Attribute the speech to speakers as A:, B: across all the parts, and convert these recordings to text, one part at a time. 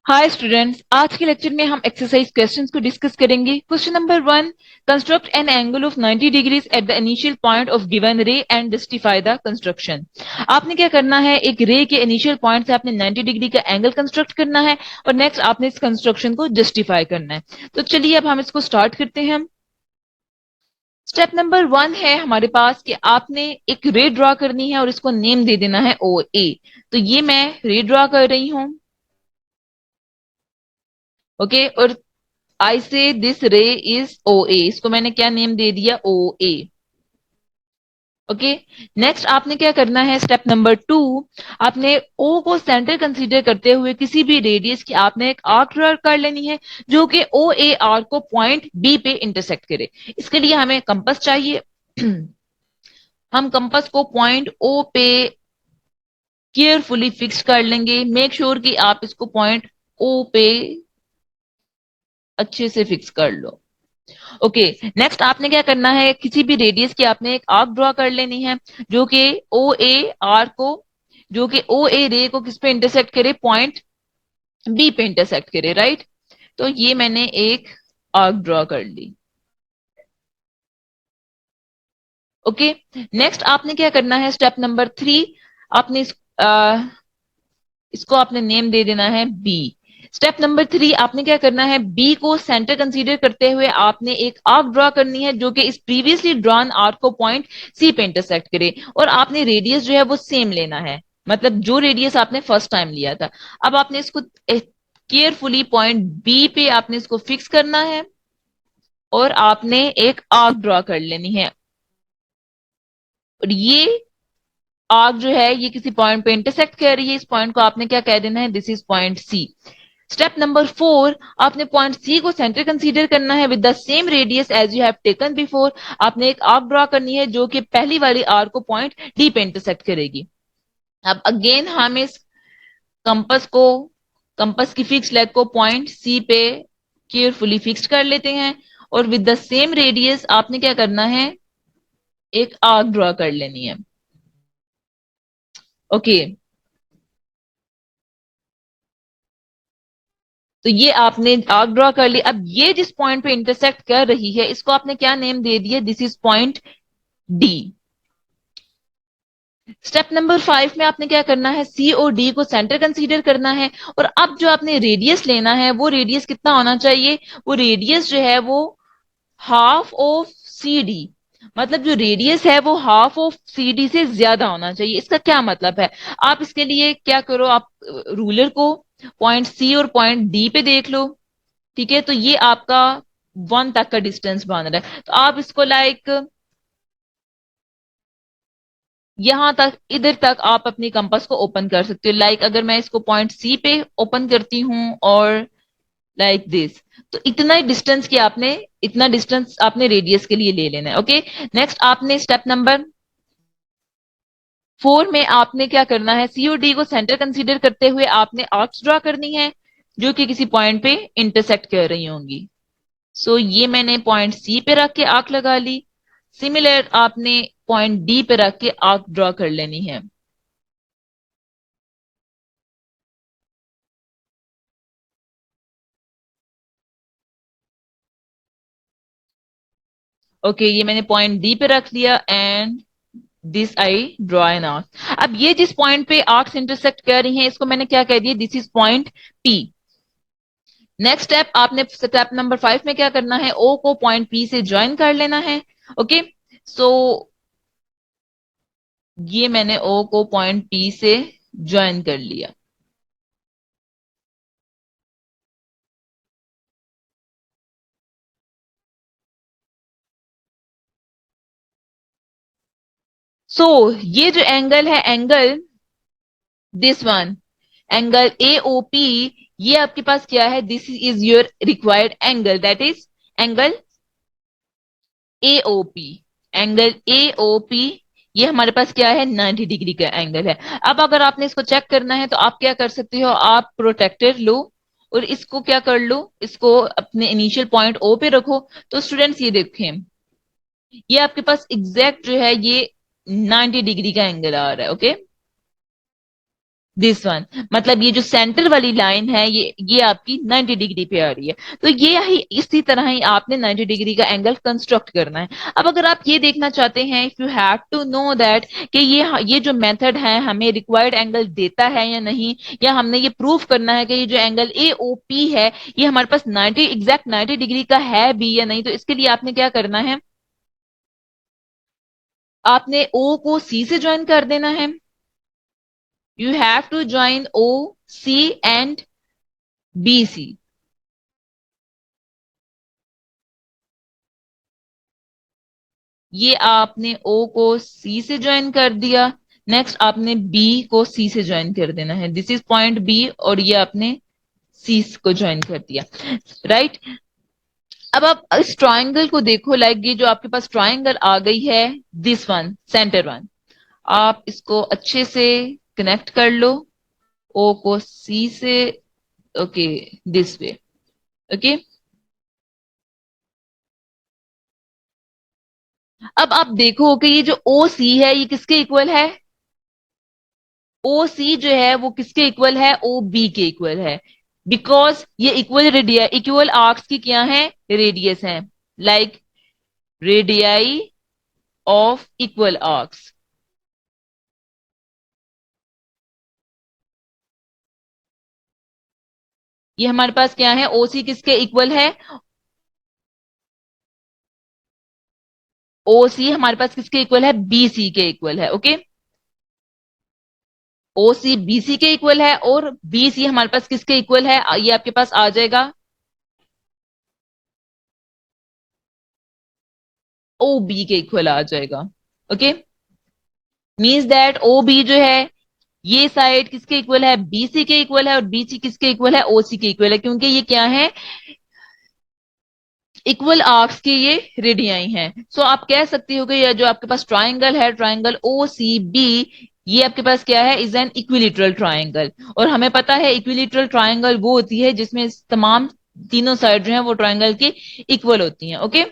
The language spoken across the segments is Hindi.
A: हाय स्टूडेंट्स, आज के लेक्चर में हम एक्सरसाइज क्वेश्चंस को डिस्कस करेंगे। Question number 1, construct an angle of 90 degrees at the initial point of given रे एंड जस्टिफाई द कंस्ट्रक्शन। आपने क्या करना है, एक रे के इनिशियल पॉइंट से आपने 90 डिग्री का एंगल कंस्ट्रक्ट करना है और नेक्स्ट आपने इस कंस्ट्रक्शन को जस्टिफाई करना है। तो चलिए अब हम इसको स्टार्ट करते हैं। स्टेप नंबर 1 है हमारे पास कि आपने एक रे ड्रॉ करनी है और इसको नेम दे देना है ओ ए। तो ये मैं रे ड्रॉ कर रही हूं। ओके, और आई से दिस रे इज ओ ए, इसको मैंने क्या नेम दे दिया, ओ ए। ओके, नेक्स्ट आपने क्या करना है, स्टेप नंबर 2, आपने ओ को सेंटर कंसीडर करते हुए किसी भी रेडियस की आपने एक आर्क ड्रॉ कर लेनी है जो कि ओ ए आर्क को पॉइंट बी पे इंटरसेक्ट करे। इसके लिए हमें कंपास चाहिए। हम कंपास को पॉइंट ओ पे केयरफुली फिक्स कर लेंगे। मेक श्योर कि आप इसको पॉइंट ओ पे अच्छे से फिक्स कर लो। ओके, नेक्स्ट आपने क्या करना है, किसी भी रेडियस की आपने एक आर्क ड्रॉ कर लेनी है जो कि ओ ए आर्क को, जो कि ओ ए रे को किस पे इंटरसेक्ट करे, पॉइंट बी पे इंटरसेक्ट करे, राइट। तो ये मैंने एक आर्क ड्रॉ कर ली। ओके, नेक्स्ट आपने क्या करना है, स्टेप नंबर 3, आपने इसको आपने नेम दे देना है बी। स्टेप नंबर 3, आपने क्या करना है, बी को सेंटर कंसीडर करते हुए आपने एक आर्क ड्रॉ करनी है जो कि इस प्रीवियसली ड्रॉन आर्क को पॉइंट सी पे इंटरसेक्ट करे और आपने रेडियस जो है वो सेम लेना है, मतलब जो रेडियस आपने फर्स्ट टाइम लिया था। अब आपने इसको केयरफुली पॉइंट बी पे आपने इसको फिक्स करना है और आपने एक आर्क ड्रॉ कर लेनी है। और ये आर्क जो है ये किसी पॉइंट पे इंटरसेक्ट कर रही है, इस पॉइंट को आपने क्या कह देना है, this is point C. Step number 4, आपने पॉइंट सी को सेंटर कंसीडर करना है with the same radius as you have taken before. आपने एक आर्क ड्रॉ करनी है जो कि पहली वाली आर्क को पॉइंट डी पे इंटरसेक्ट करेगी। अब अगेन हम इस कंपस को, कंपस की फिक्स लेग को पॉइंट सी पे केयरफुली फिक्स कर लेते हैं और विद द सेम रेडियस आपने क्या करना है, एक आर्क ड्रॉ कर लेनी है। ओके, तो ये आपने आर्क ड्रॉ कर ली। अब ये जिस पॉइंट पे इंटरसेक्ट कर रही है इसको आपने क्या नेम दे दिया, this is point D. Step number 5 में आपने क्या करना है, सी और डी को सेंटर कंसीडर करना है और अब जो आपने रेडियस लेना है वो रेडियस कितना होना चाहिए, वो रेडियस जो है वो हाफ ऑफ सी डी, मतलब जो रेडियस है वो हाफ ऑफ सी डी से ज्यादा होना चाहिए। इसका क्या मतलब है, आप इसके लिए क्या करो, आप रूलर को पॉइंट सी और पॉइंट डी पे देख लो। ठीक है, तो ये आपका 1 तक का डिस्टेंस बन रहा है, तो आप इसको लाइक यहां तक, इधर तक आप अपनी कंपास को ओपन कर सकते हो। लाइक अगर मैं इसको पॉइंट सी पे ओपन करती हूं और लाइक दिस, तो इतना ही डिस्टेंस की आपने, इतना डिस्टेंस आपने रेडियस के लिए ले लेना है। ओके, नेक्स्ट आपने स्टेप नंबर 4 में आपने क्या करना है, सी और डी को सेंटर कंसीडर करते हुए आपने आर्क्स ड्रॉ करनी है जो कि किसी पॉइंट पे इंटरसेक्ट कर रही होंगी। सो ये मैंने पॉइंट सी पे रख के आर्क लगा ली। सिमिलर आपने पॉइंट डी पे रख के आर्क ड्रॉ कर लेनी है। ओके, ये मैंने पॉइंट डी पे रख लिया and this I draw an arc. अब ये जिस पॉइंट पे आर्क्स इंटरसेक्ट कर रही हैं इसको मैंने क्या कह दिया, this is point P. Next step, आपने स्टेप नंबर 5 में क्या करना है, ओ को पॉइंट पी से ज्वाइन कर लेना है। ओके, सो ये मैंने ओ को पॉइंट पी से ज्वाइन कर लिया। सो ये जो एंगल है, angle this one, angle A O P, ये आपके पास क्या है, this is your required angle, that is angle A O P. Angle A O P ये हमारे पास क्या है, 90 डिग्री का एंगल है। अब अगर आपने इसको चेक करना है तो आप क्या कर सकते हो, आप प्रोटेक्टर लो और इसको क्या कर लो, इसको अपने इनिशियल पॉइंट ओ पे रखो। तो स्टूडेंट्स ये देखें, ये आपके पास एग्जैक्ट जो है ये 90 डिग्री का एंगल आ रहा है। ओके, दिस वन, मतलब ये जो सेंटर वाली लाइन है ये आपकी 90 डिग्री पे आ रही है। तो ये ही इसी तरह ही आपने 90 डिग्री का एंगल कंस्ट्रक्ट करना है। अब अगर आप ये देखना चाहते हैं, if you have to know that कि ये जो मेथड है हमें रिक्वायर्ड एंगल देता है या नहीं, या हमने ये प्रूफ करना है कि ये जो एंगल ए ओ पी है ये हमारे पास 90 एग्जैक्ट 90 डिग्री का है भी या नहीं, तो इसके लिए आपने क्या करना है, आपने ओ को सी से ज्वाइन कर देना है। You have to join O C and B C. ये आपने ओ को सी से ज्वाइन कर दिया। नेक्स्ट आपने बी को सी से ज्वाइन कर देना है, दिस इज पॉइंट बी, और ये आपने सी को ज्वाइन कर दिया, राइट। अब आप इस ट्राइंगल को देखो, लाइक ये जो आपके पास ट्राइंगल आ गई है, दिस वन सेंटर वन, आप इसको अच्छे से कनेक्ट कर लो, ओ को सी से, ओके, दिस वे, ओके। अब आप देखो कि ये जो ओ सी है ये किसके इक्वल है, ओ सी जो है वो किसके इक्वल है, ओ बी के इक्वल है। बिकॉज ये इक्वल रेडिया इक्वल आर्क्स की क्या है, रेडियस है, like radii of equal arcs. ये हमारे पास क्या है, ओ सी किसके इक्वल है, ओ सी हमारे पास किसके इक्वल है, बी सी के इक्वल है, okay. O C B C के इक्वल है, और बी सी हमारे पास किसके इक्वल है, ये आपके पास आ जाएगा ओ बी के इक्वल आ जाएगा, okay. Means that O B जो है ये साइड किसके इक्वल है, बीसी के इक्वल है, और बीसी किसके इक्वल है, ओसी के इक्वल है, क्योंकि ये क्या है, इक्वल आर्क्स के ये रेडियाई हैं। सो आप कह सकते हो कि ये जो आपके पास ट्राइंगल है, ट्राइंगल ओ सी बी, ये आपके पास क्या है, इज एन इक्विलिटरल ट्राइंगल। और हमें पता है इक्विलिटरल ट्राइंगल वो होती है जिसमें तमाम तीनों साइड जो है वो ट्राइंगल की इक्वल होती हैं, ओके।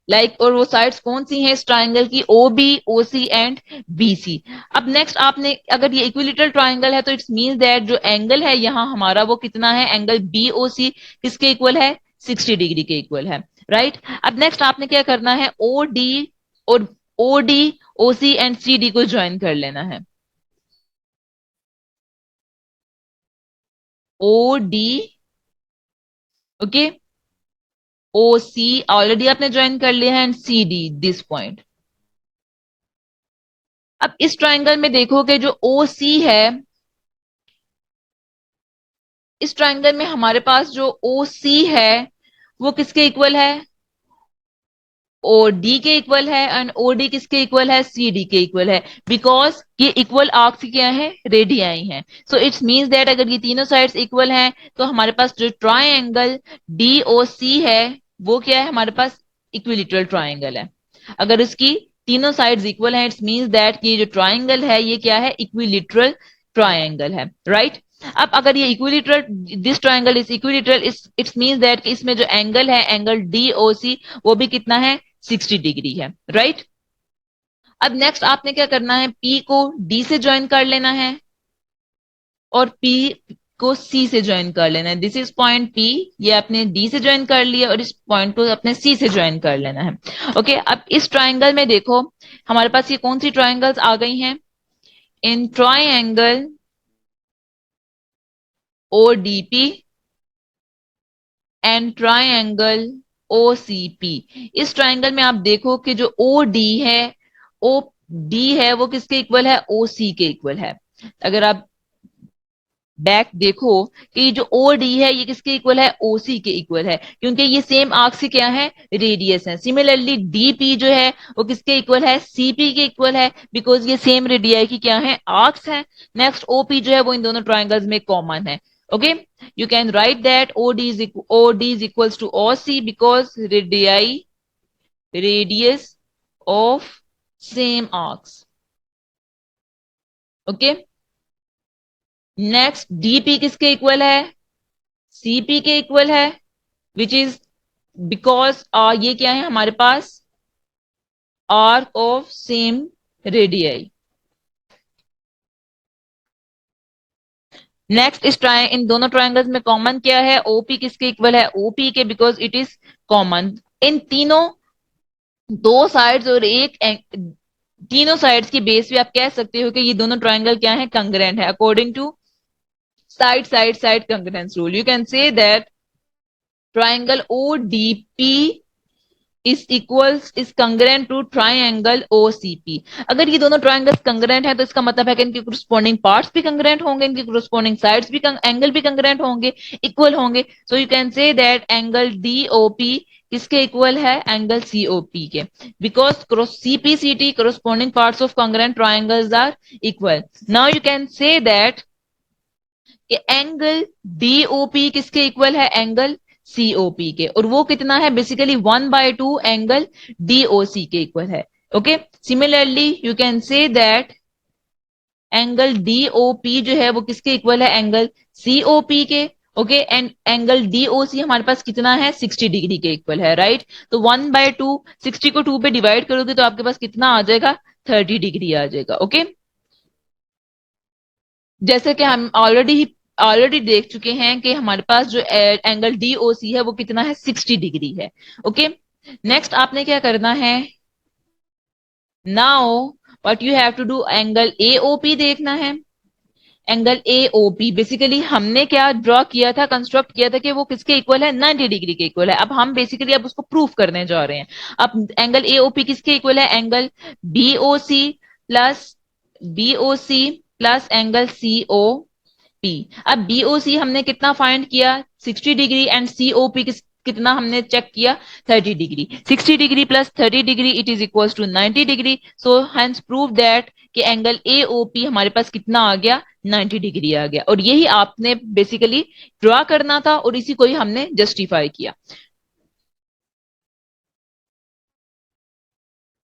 A: लाइक और वो साइड्स कौन सी हैं इस ट्राइंगल की, O B O C and B C. अब नेक्स्ट आपने, अगर ये इक्विलिटरल ट्राइंगल है तो इट्स मीन्स दैट जो एंगल है यहां हमारा वो कितना है, एंगल बी ओ सी किसके इक्वल है, 60 डिग्री के इक्वल है, राइट। अब नेक्स्ट आपने क्या करना है, ओ डी और O D O C and C D को ज्वाइन कर लेना है। O D, okay, O C already आपने ज्वाइन कर लिया है, and C D this point. अब इस ट्राइंगल में देखोगे जो ओ सी है, इस ट्राइंगल में हमारे पास जो ओ सी है वो किसके इक्वल है, ओ डी के इक्वल है, एंड ओ डी किसके इक्वल है, सी डी के इक्वल है। बिकॉज ये इक्वल आर्क्स क्या है, रेडियाई हैं। सो इट्स मीन्स दैट अगर ये तीनों साइड्स इक्वल हैं तो हमारे पास जो ट्राइंगल डी ओ सी है वो क्या है, हमारे पास इक्विलिटरल ट्राइंगल है। अगर इसकी तीनों साइड्स इक्वल हैं, इट्स मीन्स दैट ये जो ट्राइंगल है ये क्या है, इक्विलिटरल ट्राइंगल है, राइट। अब अगर ये equilateral, this triangle is equilateral, it's means that कि इसमें जो एंगल है, एंगल डी ओ सी, वो भी कितना है, 60 डिग्री है, राइट। अब नेक्स्ट आपने क्या करना है, पी को डी से ज्वाइन कर लेना है, और पी को सी से ज्वाइन कर लेना है, दिस इज पॉइंट पी। ये आपने डी से ज्वाइन कर लिया, और इस पॉइंट को अपने सी से ज्वाइन कर लेना है, ओके। अब इस ट्राइंगल में देखो हमारे पास ये कौन सी ट्राइंगल्स आ गई हैं, in triangle O D P and triangle O C P. इस ट्राइंगल में आप देखो कि जो ओ डी है, ओ डी है वो किसके इक्वल है, ओ सी के इक्वल है। अगर आप बैक देखो कि जो ओ डी है ये किसके इक्वल है, ओ सी के इक्वल है, क्योंकि ये सेम आर्क से क्या है, रेडियस है। सिमिलरली डी पी जो है वो किसके इक्वल है, सी पी के इक्वल है, बिकॉज ये सेम रेडियाई की क्या है, आर्क्स है। नेक्स्ट ओ पी जो है वो इन दोनों ट्राइंगल्स में कॉमन है, okay. You can write that OD is equals to OC because radius of same arcs. Okay. Next DP किसके इक्वल है, CP के इक्वल है, विच इज बिकॉज ये क्या है हमारे पास, arc of same radii, next इस इन दोनों ट्राइंगल्स में कॉमन क्या है? ओपी किसके इक्वल है? ओपी के, बिकॉज इट इज कॉमन। इन तीनों, दो साइड्स और तीनों साइड्स की बेस पे आप कह सकते हो कि ये दोनों ट्राइंगल क्या है? कंग्रेंट है, according to side side side congruence rule. You can say that triangle ODP is congruent to triangle OCP. अगर ये दोनों ट्राइंगल्स कंग्रेंट है तो इसका मतलब है कि इनके कोरस्पॉन्डिंग पार्ट्स भी कंग्रेंट होंगे, इनके कोरस्पॉन्डिंग साइड्स भी, एंगल भी कंग्रेंट होंगे, इक्वल होंगे। So you can say that angle D O P किसके इक्वल है? एंगल सीओपी के, because C P C T corresponding parts of congruent triangles are equal. Now you can say that कि एंगल डीओपी किसके इक्वल है? एंगल सीओपी के, और वो कितना है? बेसिकली 1/2 एंगल डीओसी के इक्वल है। Okay, similarly you can say that angle D O P जो है वो किसके इक्वल है? एंगल सीओपी के। ओके, एंड एंगल डीओसी हमारे पास कितना है? 60 डिग्री के इक्वल है, राइट? तो 1/2, 60 को 2 पे डिवाइड करोगे तो आपके पास कितना आ जाएगा? 30 डिग्री आ जाएगा। ओके, जैसे कि हम ऑलरेडी देख चुके हैं कि हमारे पास जो एंगल डीओसी है वो कितना है? 60 डिग्री है। ओके, नेक्स्ट आपने क्या करना है? Now what you have to do, angle A O P देखना है। एंगल एओपी बेसिकली हमने क्या ड्रॉ किया था, कंस्ट्रक्ट किया था कि वो किसके इक्वल है? 90 डिग्री के इक्वल है। अब हम बेसिकली अब उसको प्रूफ करने जा रहे हैं। अब एंगल एओपी किसके इक्वल है? Angle BOC plus BOC plus angle CO P. अब बीओसी हमने कितना फाइंड किया? 60 डिग्री, एंड सीओपी कितना हमने चेक किया? 30 degree. 60 degree plus 30 degree it is equals to 90 degree. So hence prove that कि एंगल एओपी हमारे पास कितना आ गया? 90 डिग्री आ गया। और यही आपने बेसिकली ड्रॉ करना था और इसी को ही हमने जस्टिफाई किया।